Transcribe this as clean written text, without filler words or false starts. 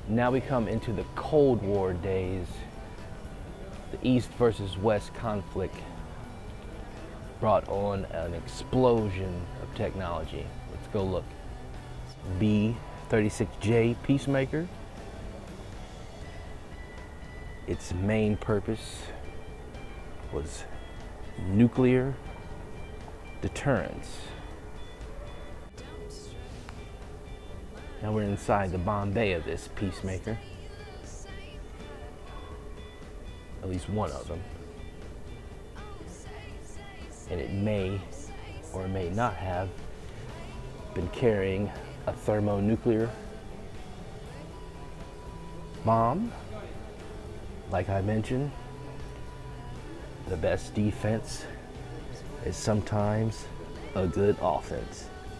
Now we come into the Cold War days. The East versus West conflict brought on an explosion of technology. Let's go look. B-36J Peacemaker. Its main purpose was nuclear deterrence. Now we're inside the Bombay of this Peacemaker. At least one of them. And it may or may not have been carrying a thermonuclear bomb. Like I mentioned, the best defense is sometimes a good offense.